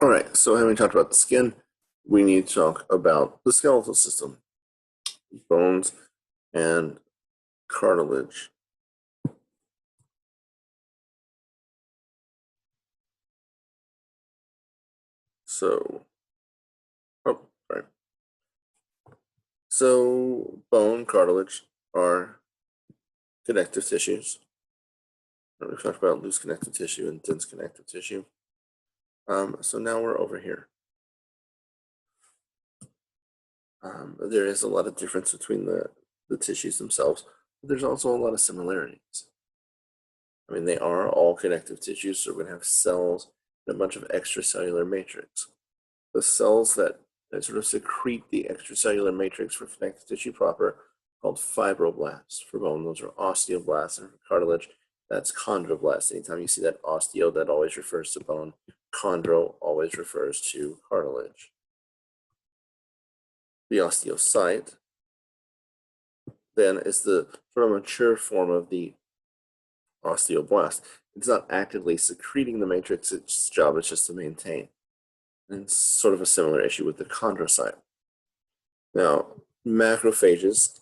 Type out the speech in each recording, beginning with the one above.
All right, so having talked about the skin, we need to talk about the skeletal system, bones and cartilage. So, oh, sorry. So, bone, cartilage are connective tissues. We've talked about loose connective tissue and dense connective tissue. So now we're over here. There is a lot of difference between the tissues themselves, but there's also a lot of similarities. I mean, they are all connective tissues, so we're going to have cells and a bunch of extracellular matrix. The cells that sort of secrete the extracellular matrix for connective tissue proper, called fibroblasts. For bone, those are osteoblasts, and for cartilage, that's chondroblasts. Anytime you see that osteo, that always refers to bone. Chondro always refers to cartilage. The osteocyte then is the sort of mature form of the osteoblast. It's not actively secreting the matrix, its job is just to maintain. And it's sort of a similar issue with the chondrocyte. Now, macrophages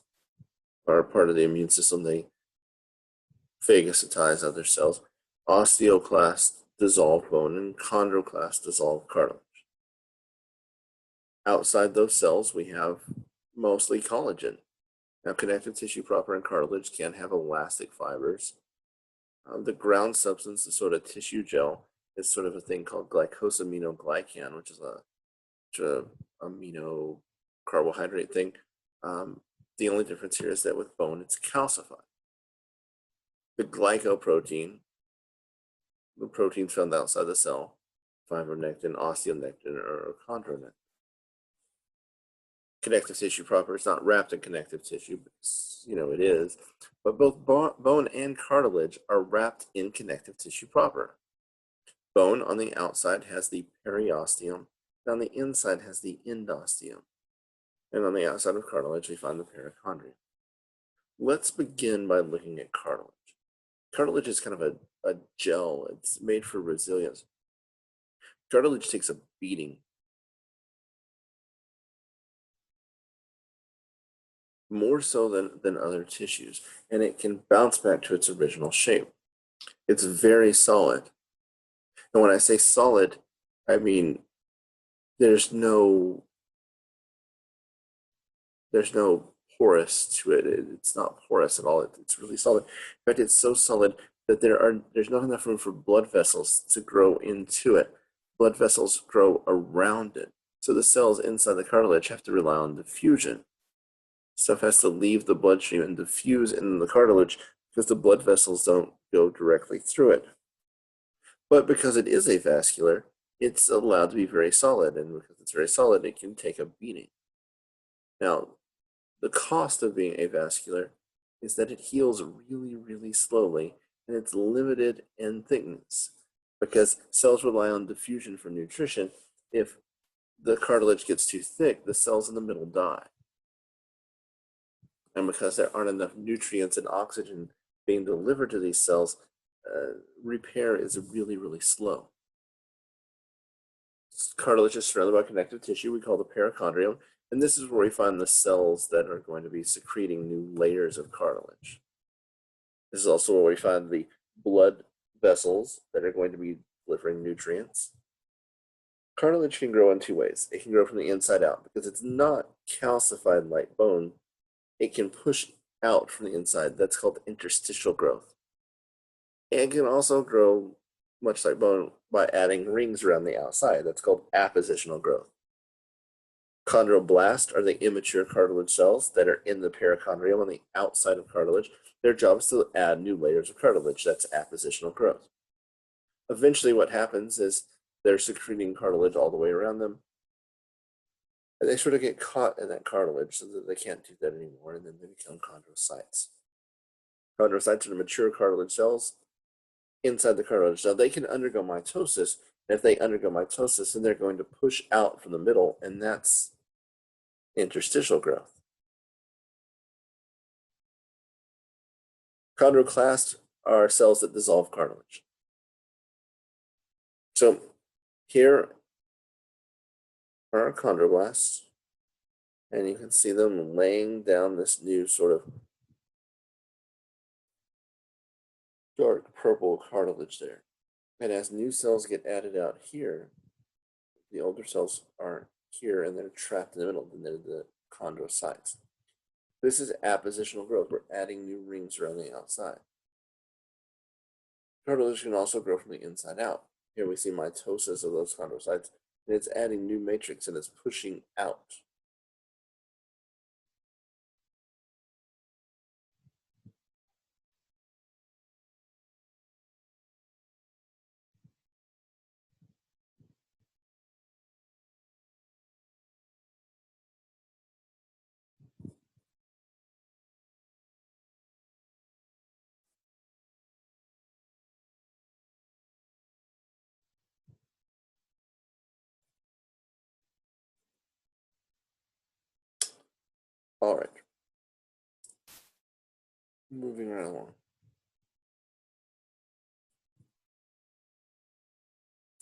are part of the immune system. They phagocytize other cells. Osteoclasts dissolve bone, and chondroclasts dissolve cartilage. Outside those cells, we have mostly collagen. Now, connective tissue proper and cartilage can have elastic fibers. The ground substance, the sort of tissue gel, is sort of a thing called glycosaminoglycan, which is a amino carbohydrate thing. The only difference here is that with bone, it's calcified. The glycoprotein, the proteins found outside the cell, fibronectin, osteonectin, or chondronectin. Connective tissue proper is not wrapped in connective tissue, but it is. But both bone and cartilage are wrapped in connective tissue proper. Bone on the outside has the periosteum, and on the inside has the endosteum. And on the outside of cartilage, we find the perichondrium. Let's begin by looking at cartilage. Cartilage is kind of a gel. It's made for resilience. Cartilage takes a beating. More so than other tissues, and it can bounce back to its original shape. It's very solid. And when I say solid, I mean there's no porous to it. It's not porous at all. It's really solid. In fact, it's so solid that there's not enough room for blood vessels to grow into it. Blood vessels grow around it. So the cells inside the cartilage have to rely on diffusion. Stuff has to leave the bloodstream and diffuse in the cartilage because the blood vessels don't go directly through it. But because it is avascular, it's allowed to be very solid, and because it's very solid, it can take a beating. Now, the cost of being avascular is that it heals really, really slowly, and it's limited in thickness because cells rely on diffusion for nutrition. If the cartilage gets too thick, the cells in the middle die. And because there aren't enough nutrients and oxygen being delivered to these cells, repair is really, really slow. Cartilage is surrounded by connective tissue we call the perichondrium, and this is where we find the cells that are going to be secreting new layers of cartilage. This is also where we find the blood vessels that are going to be delivering nutrients. Cartilage can grow in two ways. It can grow from the inside out because it's not calcified like bone. It can push out from the inside. That's called interstitial growth. And can also grow, much like bone, by adding rings around the outside. That's called appositional growth. Chondroblasts are the immature cartilage cells that are in the perichondrium on the outside of cartilage. Their job is to add new layers of cartilage. That's appositional growth. Eventually, what happens is they're secreting cartilage all the way around them. And they sort of get caught in that cartilage so that they can't do that anymore, and then they become chondrocytes. Chondrocytes are the mature cartilage cells inside the cartilage. Now, they can undergo mitosis, and if they undergo mitosis, then they're going to push out from the middle, and that's interstitial growth. Chondroclasts are cells that dissolve cartilage. So here are our chondroblasts, and you can see them laying down this new sort of dark purple cartilage there. And as new cells get added out here, the older cells are here and they're trapped in the middle, and they're the chondrocytes. This is appositional growth. We're adding new rings around the outside. Cartilage can also grow from the inside out. Here we see mitosis of those chondrocytes, and it's adding new matrix and it's pushing out. All right. Moving right along.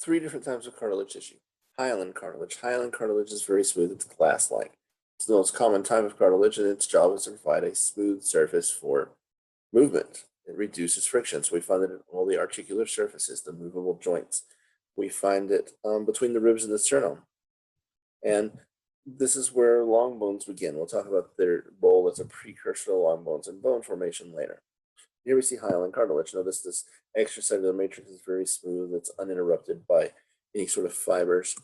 Three different types of cartilage tissue. Hyaline cartilage. Hyaline cartilage is very smooth. It's glass-like. It's the most common type of cartilage, and its job is to provide a smooth surface for movement. It reduces friction. So we find it in all the articular surfaces, the movable joints. We find it between the ribs and the sternum. And this is where long bones begin. We'll talk about their role as a precursor to long bones and bone formation later. Here we see hyaline cartilage. Notice this extracellular matrix is very smooth. It's uninterrupted by any sort of fibers.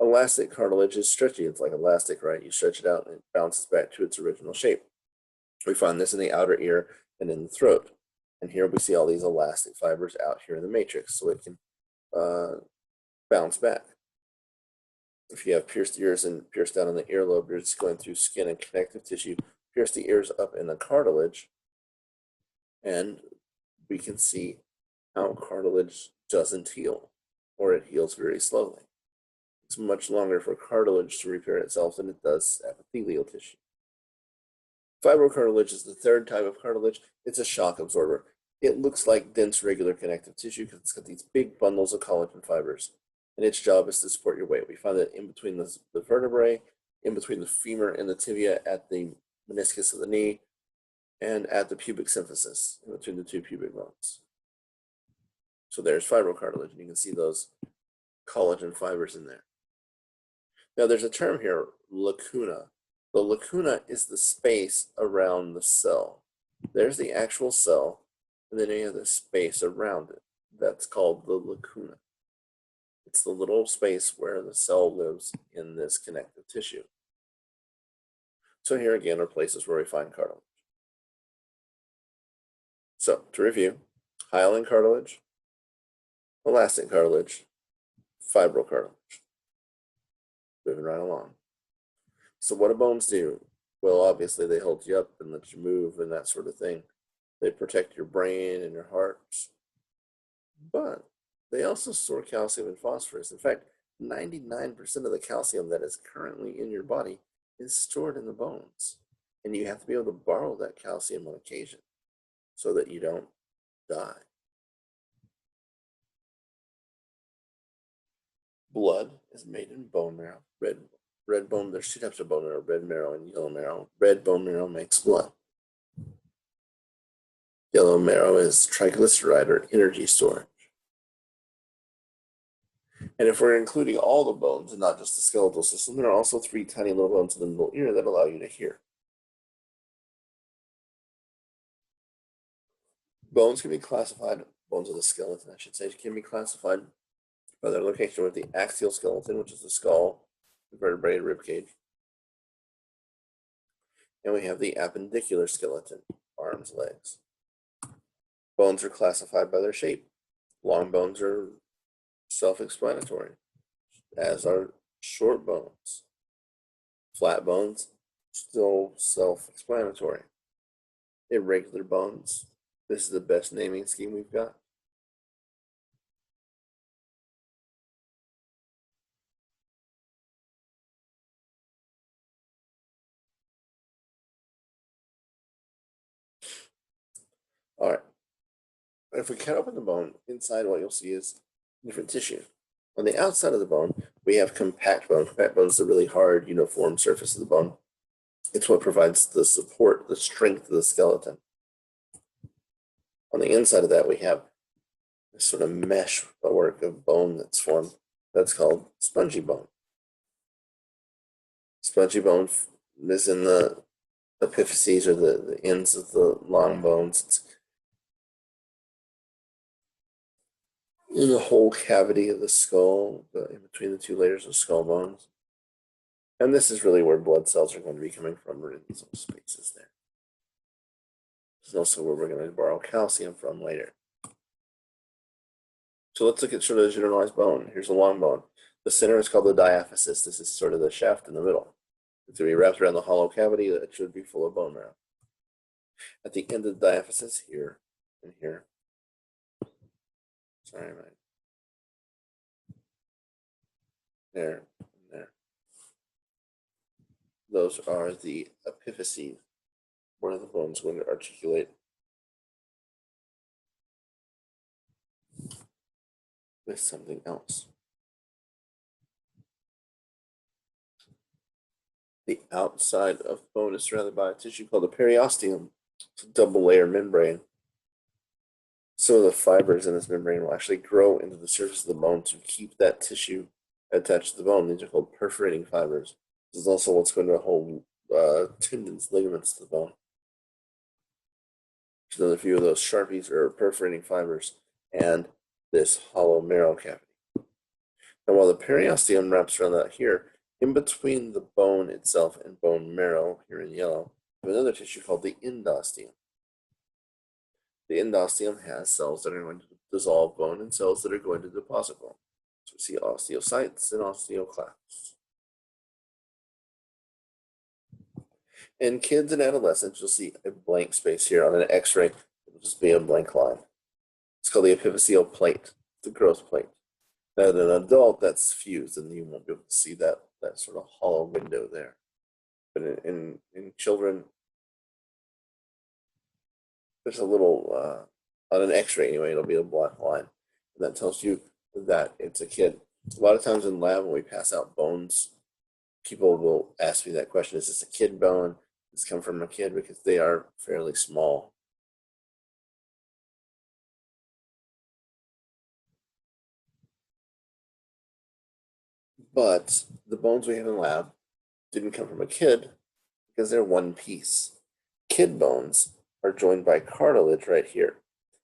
Elastic cartilage is stretchy. It's like elastic, right? You stretch it out and it bounces back to its original shape. We find this in the outer ear and in the throat. And here we see all these elastic fibers out here in the matrix, so it can bounce back. If you have pierced ears and pierced down in the earlobe, you're just going through skin and connective tissue, pierce the ears up in the cartilage, and we can see how cartilage doesn't heal, or it heals very slowly. It's much longer for cartilage to repair itself than it does epithelial tissue. Fibrocartilage is the third type of cartilage. It's a shock absorber. It looks like dense regular connective tissue because it's got these big bundles of collagen fibers, and its job is to support your weight. We find that in between the vertebrae, in between the femur and the tibia, at the meniscus of the knee, and at the pubic symphysis, in between the two pubic bones. So there's fibrocartilage, and you can see those collagen fibers in there. Now there's a term here, lacuna. The lacuna is the space around the cell. There's the actual cell, and then you have the space around it. That's called the lacuna. It's the little space where the cell lives in this connective tissue. So here again are places where we find cartilage. So to review, hyaline cartilage, elastic cartilage, fibrocartilage. Moving right along. So what do bones do? Well, obviously they hold you up and let you move and that sort of thing. They protect your brain and your heart. But they also store calcium and phosphorus. In fact, 99% of the calcium that is currently in your body is stored in the bones. And you have to be able to borrow that calcium on occasion so that you don't die. Blood is made in bone marrow. Red bone, there's two types of bone marrow, red marrow and yellow marrow. Red bone marrow makes blood. Yellow marrow is triglyceride or energy storage. And if we're including all the bones and not just the skeletal system, there are also three tiny little bones in the middle ear that allow you to hear. Bones can be classified, bones of the skeleton, I should say, can be classified by their location with the axial skeleton, which is the skull, the vertebrae, and rib cage. And we have the appendicular skeleton, arms, legs. Bones are classified by their shape. Long bones are self-explanatory, as are short bones. Flat bones, still self-explanatory. Irregular bones, this is the best naming scheme we've got. All right. If we cut open the bone, inside what you'll see is different tissue. On the outside of the bone, we have compact bone. Compact bone is the really hard, uniform surface of the bone. It's what provides the support, the strength of the skeleton. On the inside of that, we have this sort of mesh work of bone that's formed. That's called spongy bone. Spongy bone is in the epiphyses, or the ends of the long bones. It's in the whole cavity of the skull, in between the two layers of skull bones. And this is really where blood cells are going to be coming from, or in these little spaces there. This is also where we're going to borrow calcium from later. So let's look at sort of the generalized bone. Here's a long bone. The center is called the diaphysis. This is sort of the shaft in the middle. It's going to be wrapped around the hollow cavity that should be full of bone marrow. At the end of the diaphysis, here and here. Sorry, right. There and there. Those are the epiphyses, where the bone is going to articulate with something else. The outside of bone is surrounded by a tissue called the periosteum. It's a double layer membrane. Some of the fibers in this membrane will actually grow into the surface of the bone to keep that tissue attached to the bone. These are called perforating fibers. This is also what's going to hold tendons, ligaments to the bone. There's another few of those sharpies or perforating fibers and this hollow marrow cavity. Now, while the periosteum wraps around that here, in between the bone itself and bone marrow, here in yellow, we have another tissue called the endosteum. The endosteum has cells that are going to dissolve bone and cells that are going to deposit bone. So we see osteocytes and osteoclasts. In kids and adolescents, you'll see a blank space here on an X-ray. It'll just be a blank line. It's called the epiphyseal plate, the growth plate. Now, in an adult, that's fused, and you won't be able to see that sort of hollow window there. But in children, there's a little, on an X-ray anyway, it'll be a black line. And that tells you that it's a kid. A lot of times in lab, when we pass out bones, people will ask me that question, is this a kid bone? Does this come from a kid? Because they are fairly small. But the bones we have in lab didn't come from a kid because they're one piece. Kid bones are joined by cartilage right here.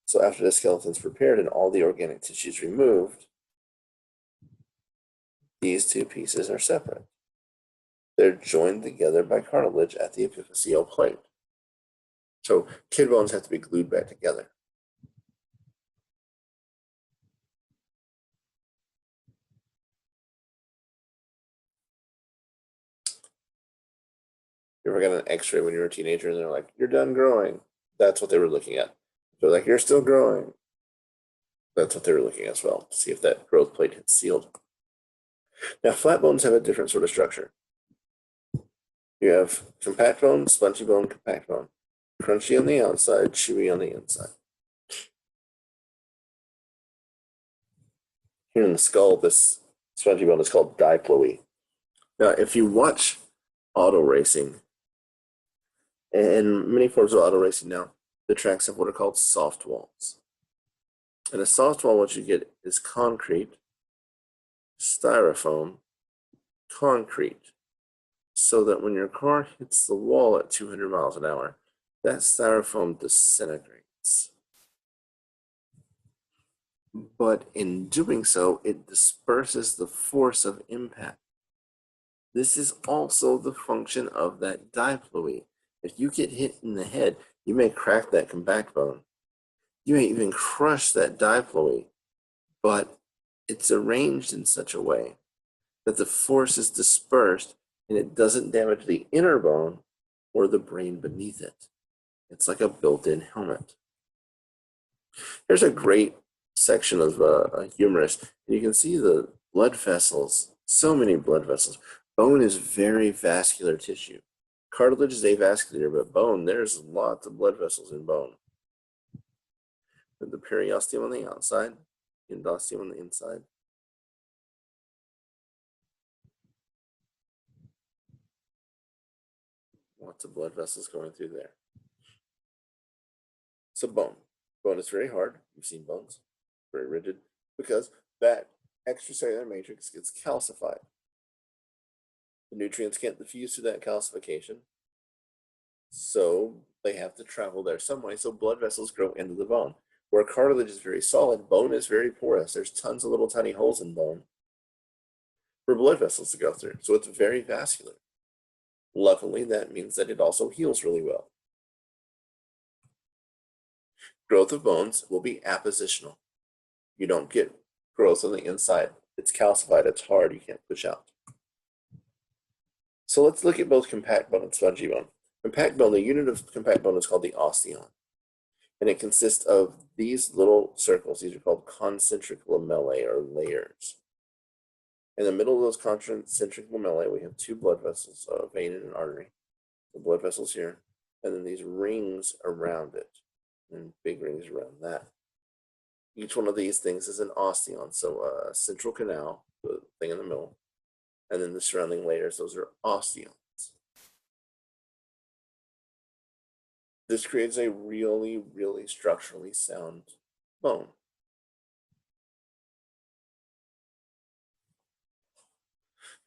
So after the skeleton's prepared and all the organic tissues removed, these two pieces are separate. They're joined together by cartilage at the epiphyseal plate. So kid bones have to be glued back together. You ever got an X-ray when you were a teenager and they're like, you're done growing? That's what they were looking at. They're like, you're still growing. That's what they were looking at as well, to see if that growth plate had sealed. Now, flat bones have a different sort of structure. You have compact bone, spongy bone, compact bone. Crunchy on the outside, chewy on the inside. Here in the skull, this spongy bone is called diploe. Now, if you watch auto racing, and many forms of auto racing now, the tracks have what are called soft walls. And a soft wall, what you get is concrete, styrofoam, concrete, so that when your car hits the wall at 200 miles an hour, that styrofoam disintegrates. But in doing so, it disperses the force of impact. This is also the function of that diploe. If you get hit in the head, you may crack that compact bone. You may even crush that diploe, but it's arranged in such a way that the force is dispersed and it doesn't damage the inner bone or the brain beneath it. It's like a built-in helmet. Here's a great section of a humerus. You can see the blood vessels, so many blood vessels. Bone is very vascular tissue. Cartilage is avascular, but bone, there's lots of blood vessels in bone. With the periosteum on the outside, endosteum on the inside. Lots of blood vessels going through there. So bone. Bone is very hard. You've seen bones. Very rigid. Because that extracellular matrix gets calcified. The nutrients can't diffuse through that calcification. So they have to travel there some way. So blood vessels grow into the bone. Where cartilage is very solid, bone is very porous. There's tons of little tiny holes in bone for blood vessels to go through. So it's very vascular. Luckily, that means that it also heals really well. Growth of bones will be appositional. You don't get growth on the inside. It's calcified, it's hard, you can't push out. So let's look at both compact bone and spongy bone. Compact bone, the unit of compact bone is called the osteon. And it consists of these little circles. These are called concentric lamellae or layers. In the middle of those concentric lamellae, we have two blood vessels, a vein and an artery. The blood vessels here, and then these rings around it, and big rings around that. Each one of these things is an osteon, so a central canal, the thing in the middle, and then the surrounding layers, those are osteons. This creates a really, really structurally sound bone.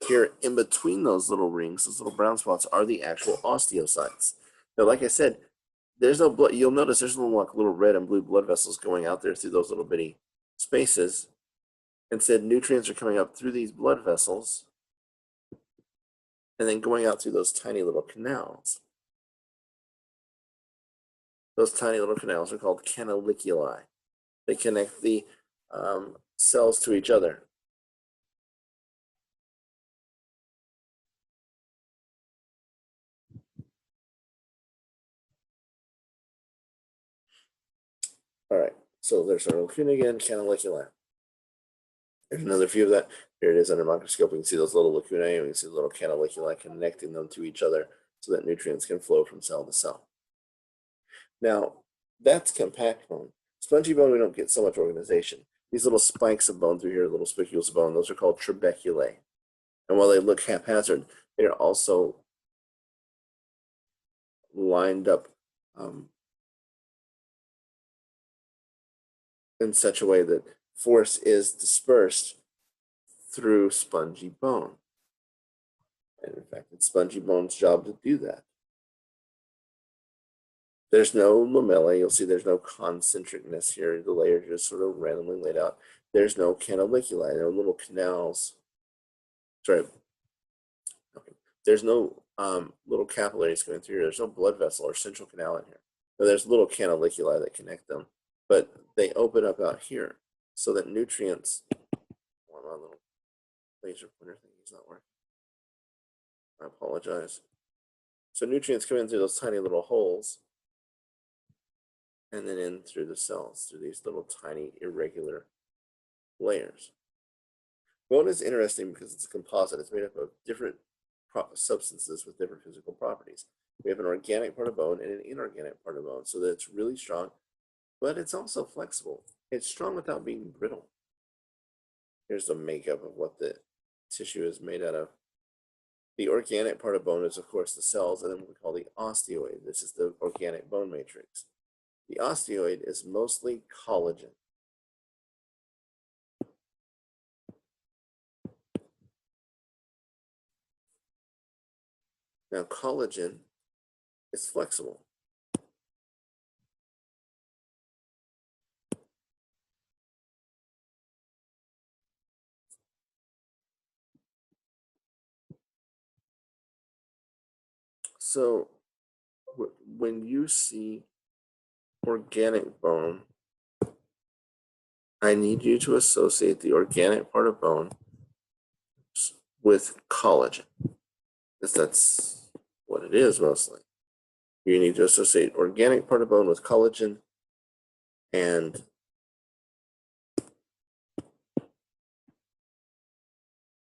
Here in between those little rings, those little brown spots, are the actual osteocytes. Now, like I said, there's no blood. You'll notice there's little red and blue blood vessels going out there through those little bitty spaces. Instead, nutrients are coming up through these blood vessels and then going out through those tiny little canals. Those tiny little canals are called canaliculi. They connect the cells to each other. All right, so there's our lacuna again, canaliculi. There's another view of that. Here it is under microscope. We can see those little lacunae, and we can see the little canaliculi connecting them to each other so that nutrients can flow from cell to cell. Now, that's compact bone. Spongy bone, we don't get so much organization. These little spikes of bone through here, little spicules of bone, those are called trabeculae. And while they look haphazard, they're also lined up in such a way that force is dispersed through spongy bone. And in fact, it's spongy bone's job to do that. There's no lamellae. You'll see there's no concentricness here. The layers are just sort of randomly laid out. There's no canaliculi, no little canals. Sorry. Okay. There's no little capillaries going through here. There's no blood vessel or central canal in here. Now, there's little canaliculi that connect them, but they open up out here so that nutrients. Oh, my little laser pointer thing is not working. I apologize. So nutrients come in through those tiny little holes and then in through the cells, through these little tiny irregular layers. Bone is interesting because it's a composite. It's made up of different substances with different physical properties. We have an organic part of bone and an inorganic part of bone, so that it's really strong, but it's also flexible. It's strong without being brittle. Here's the makeup of what the tissue is made out of. The organic part of bone is, of course, the cells, and then what we call the osteoid. This is the organic bone matrix. The osteoid is mostly collagen. Now, collagen is flexible. So when you see organic bone, I need you to associate the organic part of bone with collagen, because that's what it is mostly. You need to associate organic part of bone with collagen and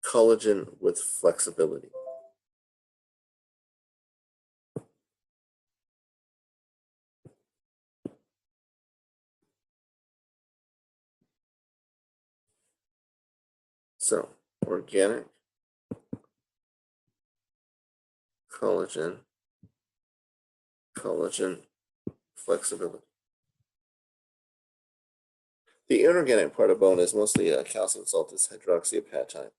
collagen with flexibility. So organic, collagen, collagen flexibility. The inorganic part of bone is mostly a calcium salt, is hydroxyapatite.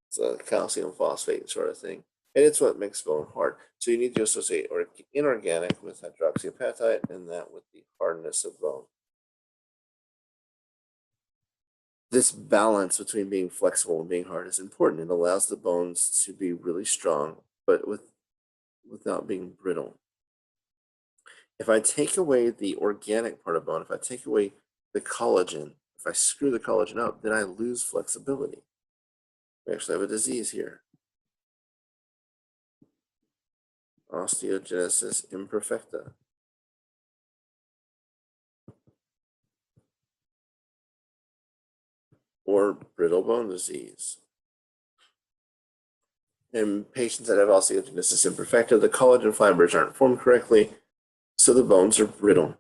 It's a calcium phosphate sort of thing. And it's what makes bone hard. So you need to associate inorganic with hydroxyapatite and that with the hardness of bone. This balance between being flexible and being hard is important. It allows the bones to be really strong, but without being brittle. If I take away the organic part of bone, if I take away the collagen, if I screw the collagen up, then I lose flexibility. We actually have a disease here. Osteogenesis imperfecta. Or brittle bone disease. In patients that have osteogenesis imperfecta, the collagen fibers aren't formed correctly, so the bones are brittle.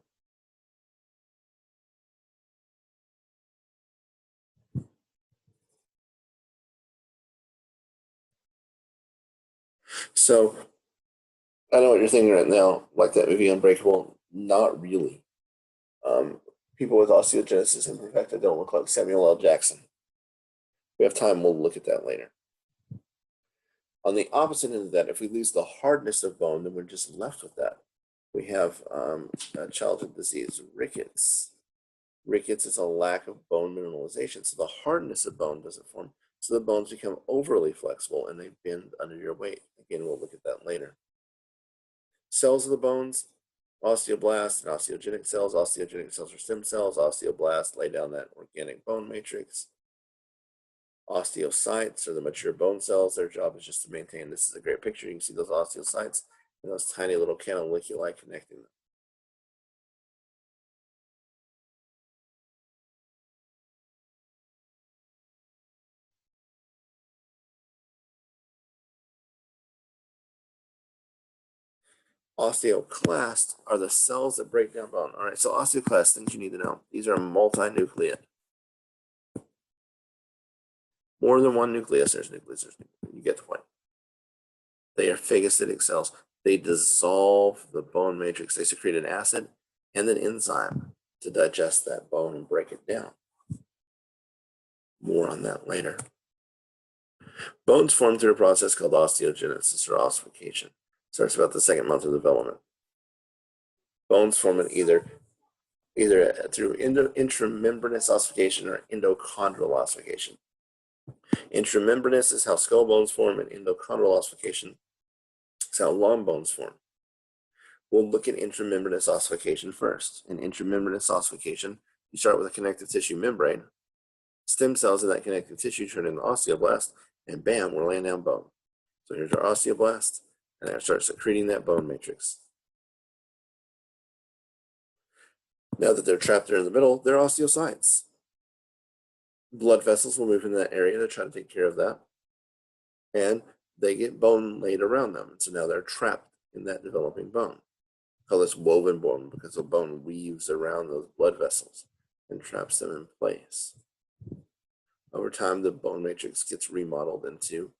So I know what you're thinking right now, like that movie Unbreakable. Not really. People with osteogenesis imperfecta don't look like Samuel L. Jackson. If we have time, we'll look at that later. On the opposite end of that, if we lose the hardness of bone, then we're just left with that. We have a childhood disease, rickets. Rickets is a lack of bone mineralization, so the hardness of bone doesn't form. So the bones become overly flexible and they bend under your weight. Again, we'll look at that later. Cells of the bones, osteoblasts and osteogenic cells. Osteogenic cells are stem cells. Osteoblasts lay down that organic bone matrix. Osteocytes are the mature bone cells. Their job is just to maintain. This is a great picture. You can see those osteocytes and those tiny little canaliculi connecting them. Osteoclasts are the cells that break down bone. All right, so osteoclasts, things you need to know. These are multinucleate. More than one nucleus, there's nucleus, you get the point. They are phagocytic cells. They dissolve the bone matrix. They secrete an acid and an enzyme to digest that bone and break it down. More on that later. Bones form through a process called osteogenesis or ossification. Starts about the second month of development. Bones form either through intramembranous ossification or endochondral ossification. Intramembranous is how skull bones form, and endochondral ossification is how long bones form. We'll look at intramembranous ossification first. In intramembranous ossification, you start with a connective tissue membrane. Stem cells in that connective tissue turn into osteoblast, and bam, we're laying down bone. So here's our osteoblast, and it starts secreting that bone matrix. Now that they're trapped there in the middle, they're osteocytes. Blood vessels will move in that area to try to take care of that. And they get bone laid around them. So now they're trapped in that developing bone. We call this woven bone because the bone weaves around those blood vessels and traps them in place. Over time, the bone matrix gets remodeled into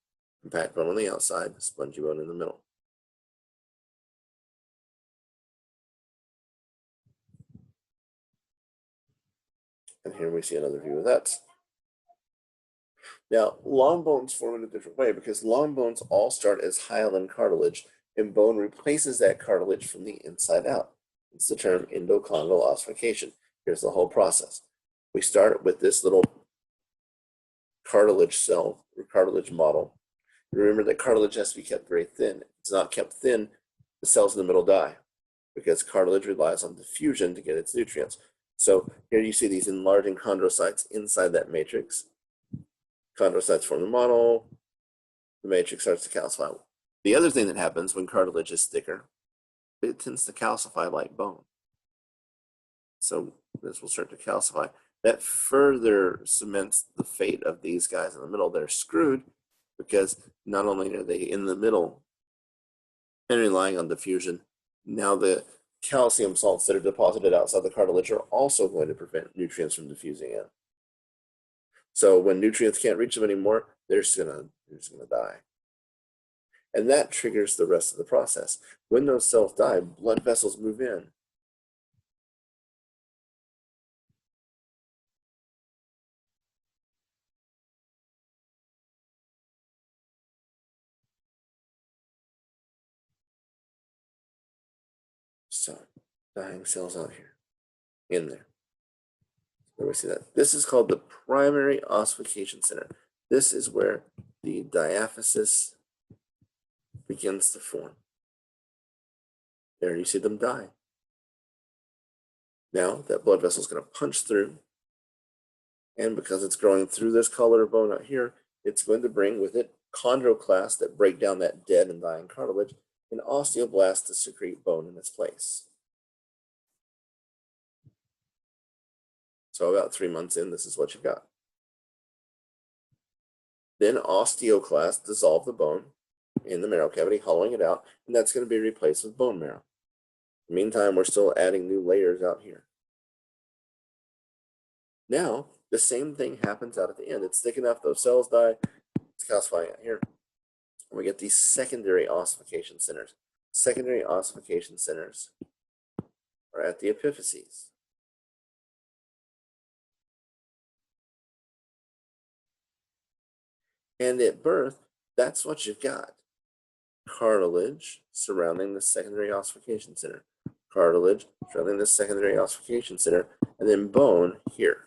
compact bone on the outside, spongy bone in the middle. And here we see another view of that. Now, long bones form in a different way because long bones all start as hyaline cartilage, and bone replaces that cartilage from the inside out. It's the term endochondral ossification. Here's the whole process. We start with this little cartilage cell or cartilage model. Remember that cartilage has to be kept very thin. If it's not kept thin, the cells in the middle die because cartilage relies on diffusion to get its nutrients. So here you see these enlarging chondrocytes inside that matrix. Chondrocytes form the model. The matrix starts to calcify. The other thing that happens when cartilage is thicker, it tends to calcify like bone. So this will start to calcify. That further cements the fate of these guys in the middle. They're screwed because not only are they in the middle and relying on diffusion, now the calcium salts that are deposited outside the cartilage are also going to prevent nutrients from diffusing in. So when nutrients can't reach them anymore, they're just gonna die. And that triggers the rest of the process. When those cells die, blood vessels move in. So, dying cells out here, in there. Let me see that. This is called the primary ossification center. This is where the diaphysis begins to form. There you see them die. Now that blood vessel is going to punch through, and because it's growing through this collar of bone out here, it's going to bring with it chondroclasts that break down that dead and dying cartilage, and osteoblasts to secrete bone in its place. So about 3 months in, this is what you've got. Then osteoclasts dissolve the bone in the marrow cavity, hollowing it out, and that's going to be replaced with bone marrow. In the meantime, we're still adding new layers out here. Now, the same thing happens out at the end. It's thick enough, those cells die, it's calcifying out here. And we get these secondary ossification centers. Secondary ossification centers are at the epiphyses. And at birth, that's what you've got. Cartilage surrounding the secondary ossification center. Cartilage surrounding the secondary ossification center, and then bone here.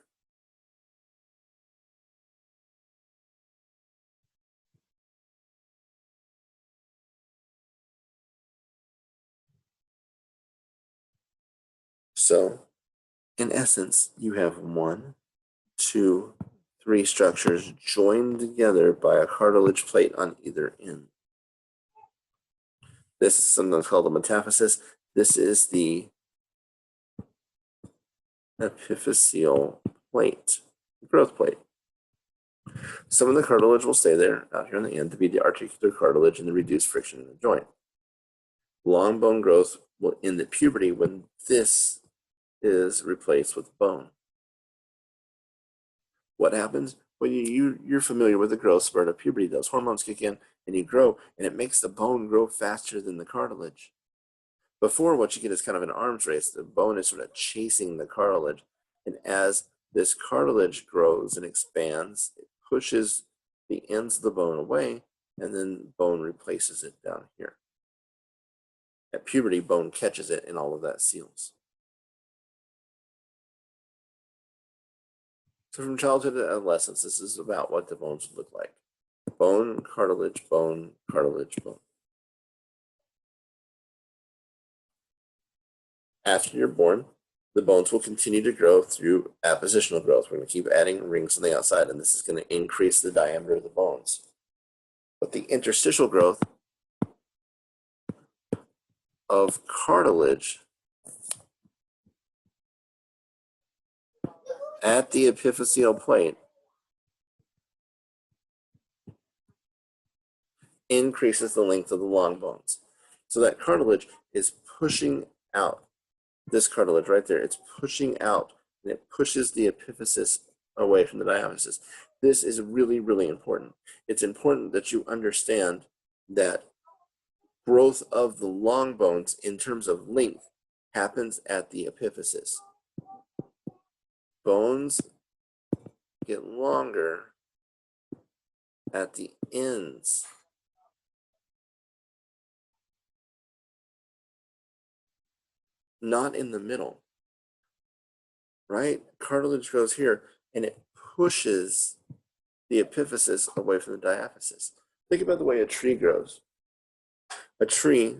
So, in essence, you have 1, 2, 3 structures joined together by a cartilage plate on either end. This is sometimes called the metaphysis. This is the epiphyseal plate, growth plate. Some of the cartilage will stay there out here on the end to be the articular cartilage and the reduced friction in the joint. Long bone growth will end at puberty when this is replaced with bone. What happens? Well, you're familiar with the growth spurt of puberty. Those hormones kick in and you grow, and it makes the bone grow faster than the cartilage. Before, what you get is kind of an arms race. The bone is sort of chasing the cartilage, and as this cartilage grows and expands, it pushes the ends of the bone away, and then bone replaces it down here. At puberty, bone catches it, and all of that seals. So from childhood to adolescence, this is about what the bones would look like. Bone, cartilage, bone, cartilage, bone. After you're born, the bones will continue to grow through appositional growth. We're going to keep adding rings on the outside, and this is going to increase the diameter of the bones. But the interstitial growth of cartilage at the epiphyseal plate increases the length of the long bones. So that cartilage is pushing out this cartilage right there. It's pushing out, and it pushes the epiphysis away from the diaphysis. This is really, really important. It's important that you understand that growth of the long bones in terms of length happens at the epiphysis. Bones get longer at the ends. Not in the middle, right? Cartilage grows here, and it pushes the epiphysis away from the diaphysis. Think about the way a tree grows. A tree,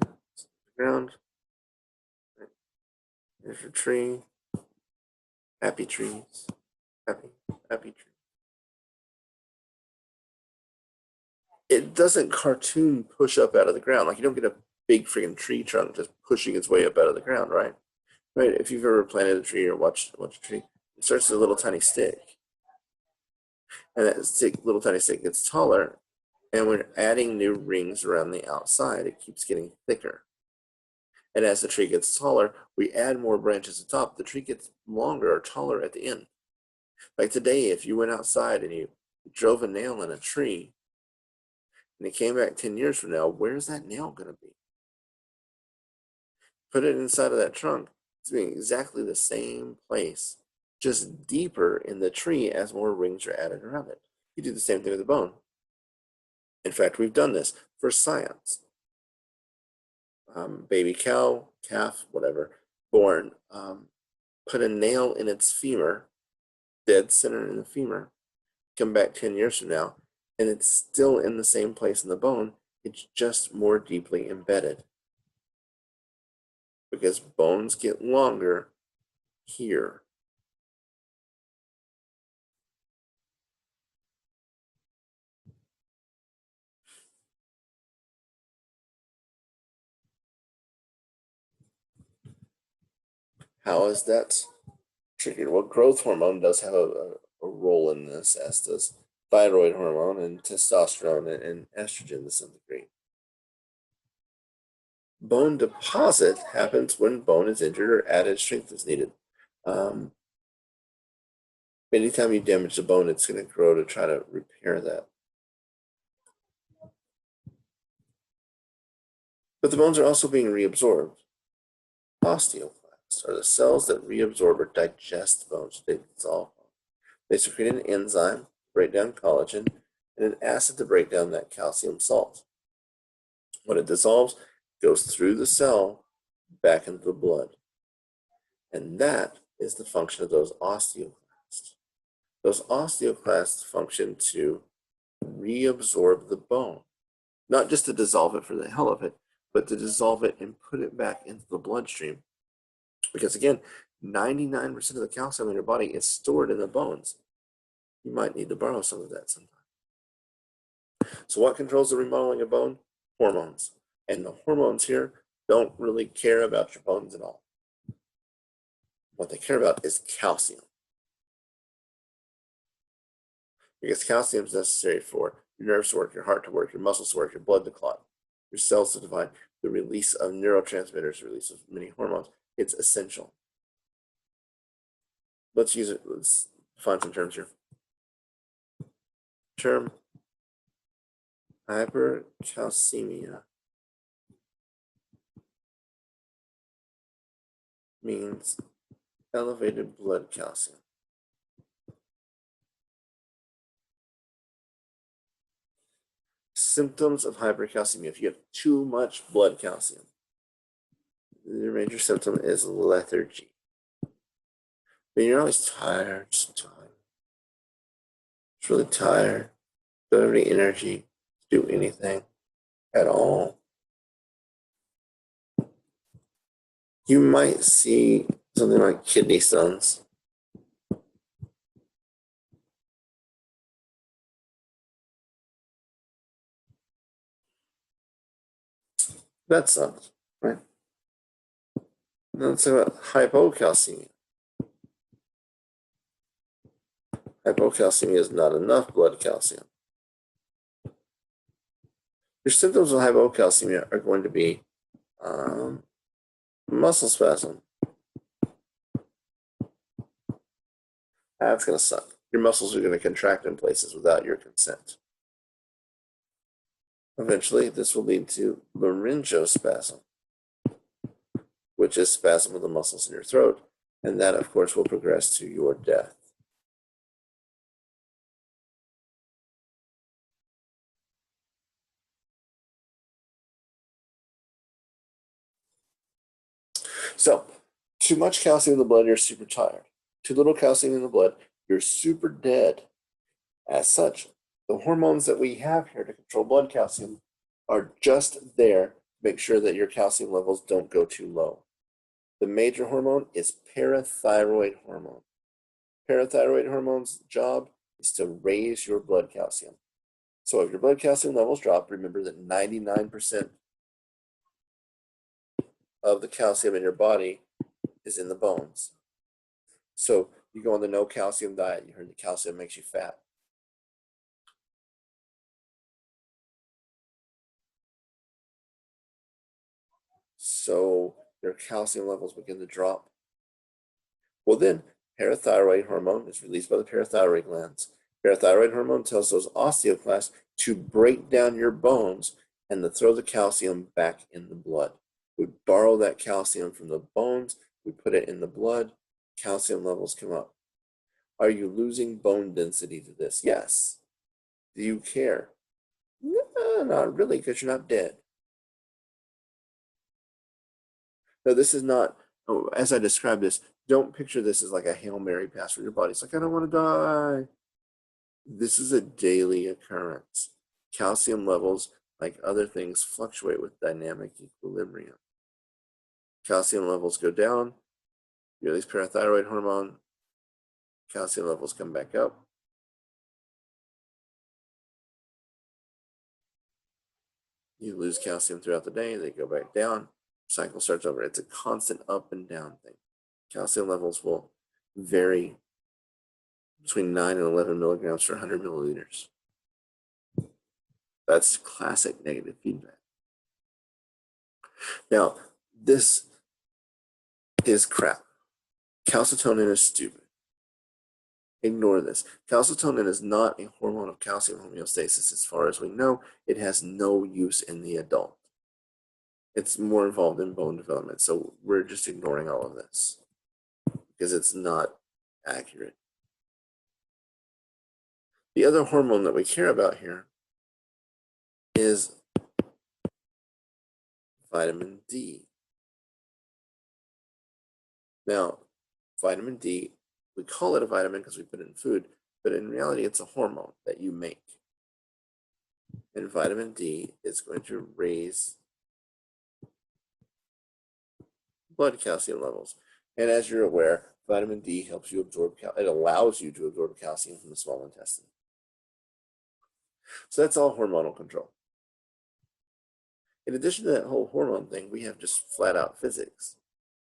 ground, there's a tree, happy trees, happy trees. It doesn't cartoon push up out of the ground. Like, you don't get a big freaking tree trunk just pushing its way up out of the ground, right? Right, if you've ever planted a tree or watched a tree, it starts with a little tiny stick. And that little tiny stick gets taller, and we're adding new rings around the outside. It keeps getting thicker. And as the tree gets taller, we add more branches at the top. The tree gets longer or taller at the end. Like today, if you went outside and you drove a nail in a tree, and it came back 10 years from now, where's that nail going to be? Put it inside of that trunk, it's being exactly the same place, just deeper in the tree as more rings are added around it. You do the same thing with the bone. In fact, we've done this for science. Baby cow, calf, whatever, born, put a nail in its femur, dead center in the femur, come back 10 years from now, and it's still in the same place in the bone, it's just more deeply embedded. Because bones get longer here. How is that triggered? Well, growth hormone does have a role in this, as does thyroid hormone and testosterone and estrogen to some degree. Bone deposit happens when bone is injured or added strength is needed. Anytime you damage the bone, it's going to grow to try to repair that. But the bones are also being reabsorbed. Osteoclasts are the cells that reabsorb or digest bones. They dissolve. They secrete an enzyme, break down collagen, and an acid to break down that calcium salt. When it dissolves, it goes through the cell back into the blood. And that is the function of those osteoclasts. Those osteoclasts function to reabsorb the bone, not just to dissolve it for the hell of it, but to dissolve it and put it back into the bloodstream. Because again, 99% of the calcium in your body is stored in the bones. You might need to borrow some of that sometime. So what controls the remodeling of bone? Hormones. And the hormones here don't really care about your bones at all. What they care about is calcium. Because calcium is necessary for your nerves to work, your heart to work, your muscles to work, your blood to clot, your cells to divide, the release of neurotransmitters, the release of many hormones. It's essential. Let's use it. Let's find some terms here. Term hypercalcemia means elevated blood calcium. Symptoms of hypercalcemia. If you have too much blood calcium, the major symptom is lethargy. When you're always tired, just really tired, don't have any energy to do anything at all. You might see something like kidney stones. That sucks, right? Now let's talk about hypocalcemia. Hypocalcemia is not enough blood calcium. Your symptoms of hypocalcemia are going to be muscle spasm. That's going to suck. Your muscles are going to contract in places without your consent. Eventually, this will lead to laryngospasm, which is spasm of the muscles in your throat, and that, of course, will progress to your death. So, too much calcium in the blood, you're super tired. Too little calcium in the blood, you're super dead. As such, the hormones that we have here to control blood calcium are just there to make sure that your calcium levels don't go too low. The major hormone is parathyroid hormone. Parathyroid hormone's job is to raise your blood calcium. So if your blood calcium levels drop, remember that 99% of the calcium in your body is in the bones. So you go on the no calcium diet, you heard the calcium makes you fat. So your calcium levels begin to drop. Well, then parathyroid hormone is released by the parathyroid glands, Parathyroid hormone tells those osteoclasts to break down your bones and to throw the calcium back in the blood. We borrow that calcium from the bones, we put it in the blood, calcium levels come up. Are you losing bone density to this? Yes. Do you care? No, not really, because you're not dead. No, this is not, oh, as I describe this, don't picture this as like a Hail Mary pass for your body. It's like, I don't want to die. This is a daily occurrence. Calcium levels, like other things, fluctuate with dynamic equilibrium. Calcium levels go down, you release parathyroid hormone, calcium levels come back up. You lose calcium throughout the day, they go back down, cycle starts over. It's a constant up and down thing. Calcium levels will vary between 9 and 11 milligrams per 100 milliliters. That's classic negative feedback. Now, this is crap. Calcitonin is stupid. Ignore this. Calcitonin is not a hormone of calcium homeostasis. As far as we know, it has no use in the adult. It's more involved in bone development. So we're just ignoring all of this because it's not accurate. The other hormone that we care about here is vitamin D. Now, vitamin D, we call it a vitamin because we put it in food, but in reality, it's a hormone that you make. And vitamin D is going to raise blood calcium levels. And as you're aware, vitamin D helps you absorb, it allows you to absorb calcium from the small intestine. So that's all hormonal control. In addition to that whole hormone thing, we have just flat out physics.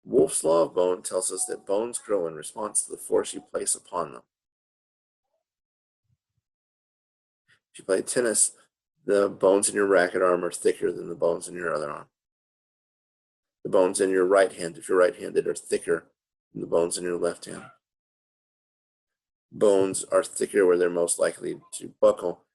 Wolff's law of bone tells us that bones grow in response to the force you place upon them. If you play tennis, the bones in your racket arm are thicker than the bones in your other arm. The bones in your right hand, if you're right-handed, are thicker than the bones in your left hand. Bones are thicker where they're most likely to buckle,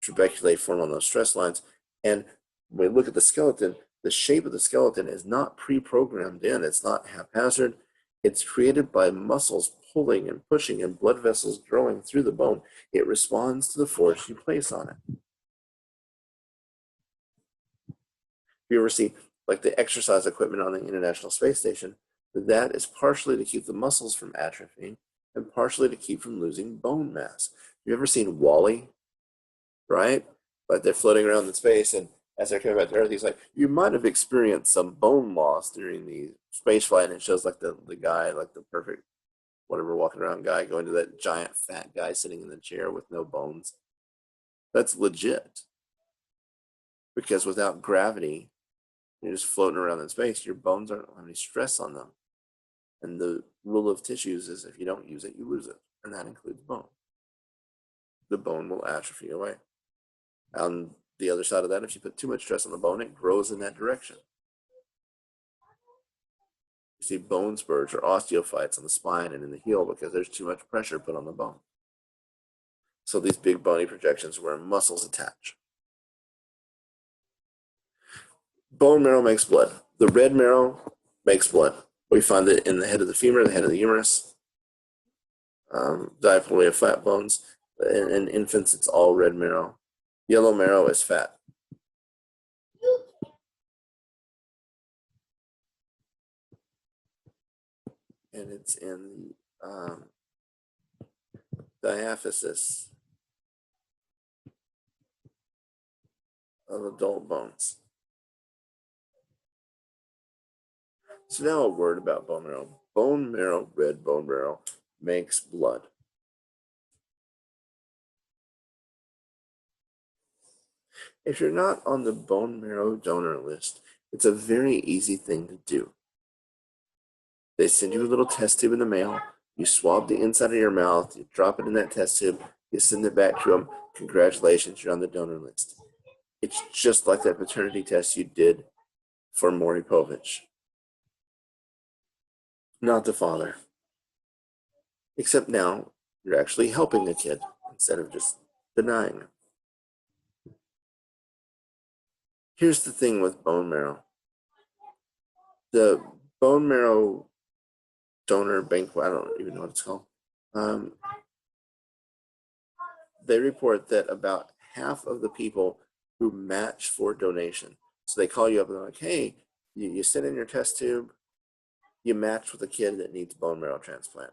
trabeculate, form on those stress lines. And when we look at the skeleton, the shape of the skeleton is not pre-programmed in. It's not haphazard. It's created by muscles pulling and pushing and blood vessels growing through the bone. It responds to the force you place on it. If you ever see like the exercise equipment on the International Space Station, that is partially to keep the muscles from atrophying and partially to keep from losing bone mass. You ever seen Wall-E, right? Like they're floating around in space, and as they're coming back to Earth, he's like, you might have experienced some bone loss during the space flight, and it shows like the guy, like the perfect, whatever, walking around guy going to that giant fat guy sitting in the chair with no bones. That's legit. Because without gravity, you're just floating around in space, your bones aren't having any stress on them. And the rule of tissues is if you don't use it, you lose it. And that includes bone. The bone will atrophy away. On the other side of that, if you put too much stress on the bone, it grows in that direction. You see bone spurs or osteophytes on the spine and in the heel because there's too much pressure put on the bone. So these big bony projections where muscles attach. Bone marrow makes blood. The red marrow makes blood. We find it in the head of the femur, the head of the humerus. Diaphragm flat bones. In infants, it's all red marrow. Yellow marrow is fat. And it's in the diaphysis of adult bones. So now a word about bone marrow. Bone marrow, red bone marrow, makes blood. If you're not on the bone marrow donor list, it's a very easy thing to do. They send you a little test tube in the mail. You swab the inside of your mouth, you drop it in that test tube, you send it back to them. Congratulations, you're on the donor list. It's just like that paternity test you did for Maury Povich. Not the father. Except now you're actually helping the kid. instead of just denying it. Here's the thing with bone marrow. The bone marrow donor bank, I don't even know what it's called. They report that about half of the people who match for donation, so they call you up and they're like, hey, you sit in your test tube, you match with a kid that needs bone marrow transplant.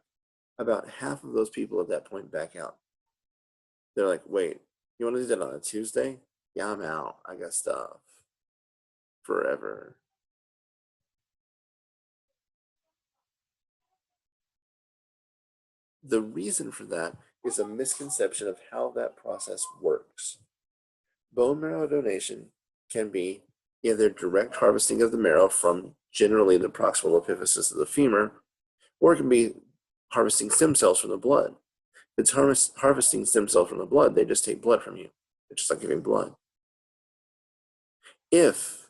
About half of those people at that point back out. They're like, wait, you want to do that on a Tuesday? Yeah, I'm out. I got stuff. Forever. The reason for that is a misconception of how that process works. Bone marrow donation can be either direct harvesting of the marrow from generally the proximal epiphysis of the femur, or it can be harvesting stem cells from the blood. If it's harvesting stem cells from the blood, they just take blood from you. It's just like giving blood. If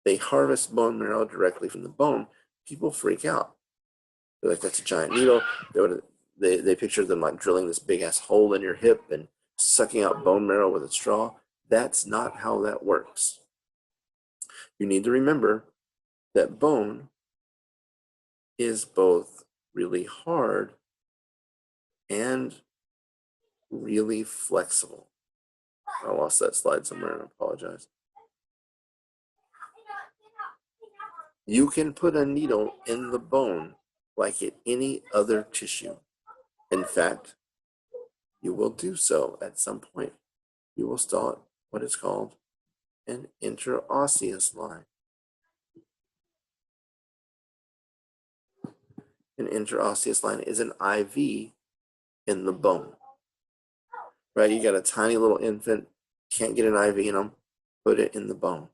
they harvest bone marrow directly from the bone, people freak out. They're like, that's a giant needle. They picture them like drilling this big ass hole in your hip and sucking out bone marrow with a straw. That's not how that works. You need to remember that bone is both really hard and really flexible. I lost that slide somewhere and I apologize. You can put a needle in the bone like in any other tissue. In fact, you will do so at some point. You will start what is called an interosseous line. An interosseous line is an IV in the bone. Right? You got a tiny little infant, can't get an IV in them, put it in the bone,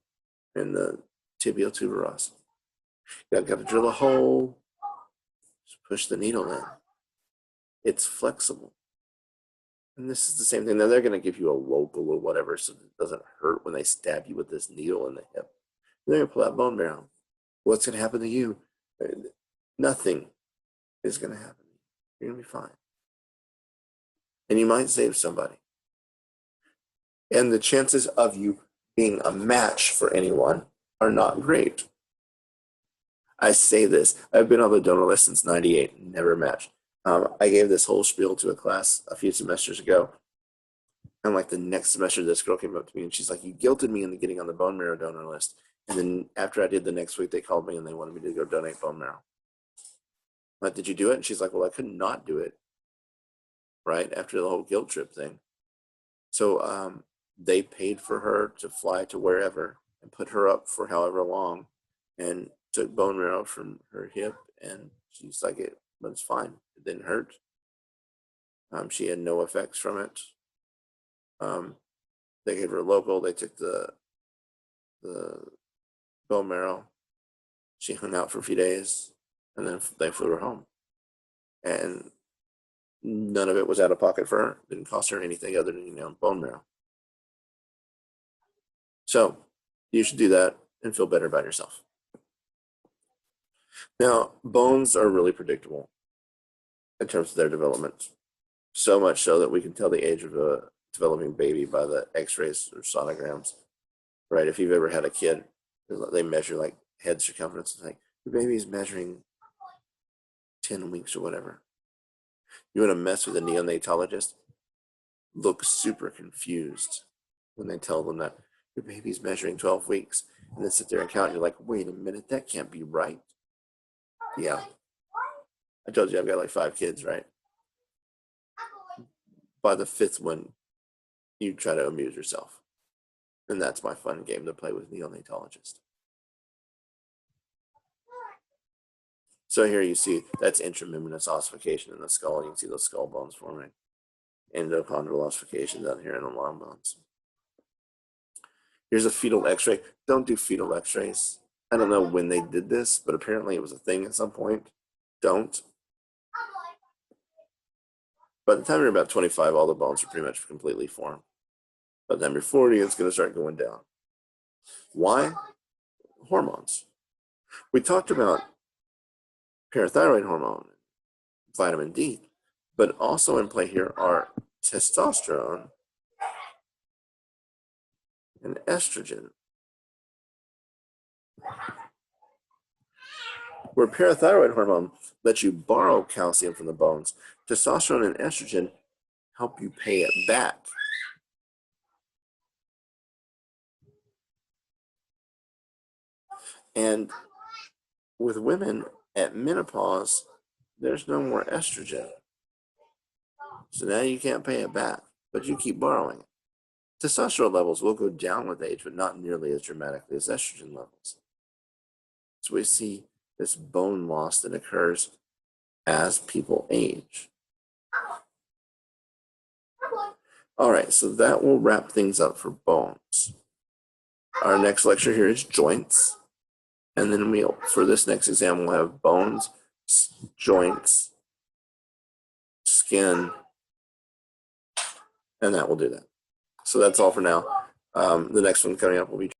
in the tibial tuberosity. You got to drill a hole, just push the needle in. It's flexible. And this is the same thing. Now they're going to give you a local or whatever so it doesn't hurt when they stab you with this needle in the hip. They're going to pull out bone marrow. What's going to happen to you? Nothing is going to happen. You're going to be fine. And you might save somebody. And the chances of you being a match for anyone are not great. I say this. I've been on the donor list since '98, never matched. I gave this whole spiel to a class a few semesters ago. And like the next semester, this girl came up to me and she's like, you guilted me into getting on the bone marrow donor list. And then after I did the next week, they called me and they wanted me to go donate bone marrow. I'm like, did you do it? And she's like, well, I could not do it. Right after the whole guilt trip thing. So they paid for her to fly to wherever and put her up for however long and took bone marrow from her hip. And she's like, it was fine. It didn't hurt. She had no effects from it. They gave her local. They took the bone marrow. She hung out for a few days, and then they flew her home. And none of it was out of pocket for her. Didn't cost her anything other than bone marrow. So you should do that and feel better about yourself. Now, bones are really predictable in terms of their development. So much so that we can tell the age of a developing baby by the x-rays or sonograms, right? If you've ever had a kid, they measure like head circumference. It's like, your baby's measuring 10 weeks or whatever. You want to mess with a neonatologist? Look super confused when they tell them that your baby's measuring 12 weeks. And then sit there and count. And you're like, wait a minute, that can't be right. Yeah. I told you I've got like 5 kids, right? By the 5th one, you try to amuse yourself. And that's my fun game to play with neonatologist. So here you see that's intramembranous ossification in the skull. You can see those skull bones forming. Endochondral ossification down here in the long bones. Here's a fetal x-ray. Don't do fetal x-rays. I don't know when they did this, but apparently it was a thing at some point. Don't. By the time you're about 25, all the bones are pretty much completely formed. By the time you're 40, it's going to start going down. Why? Hormones. We talked about parathyroid hormone, vitamin D. But also in play here are testosterone and estrogen. Where parathyroid hormone lets you borrow calcium from the bones, testosterone and estrogen help you pay it back. And with women at menopause, there's no more estrogen. So now you can't pay it back, but you keep borrowing it. Testosterone levels will go down with age, but not nearly as dramatically as estrogen levels. So we see this bone loss that occurs as people age. All right, so that will wrap things up for bones. Our next lecture here is joints. And then for this next exam, we'll have bones, joints, skin, and that will do that. So that's all for now. The next one coming up will be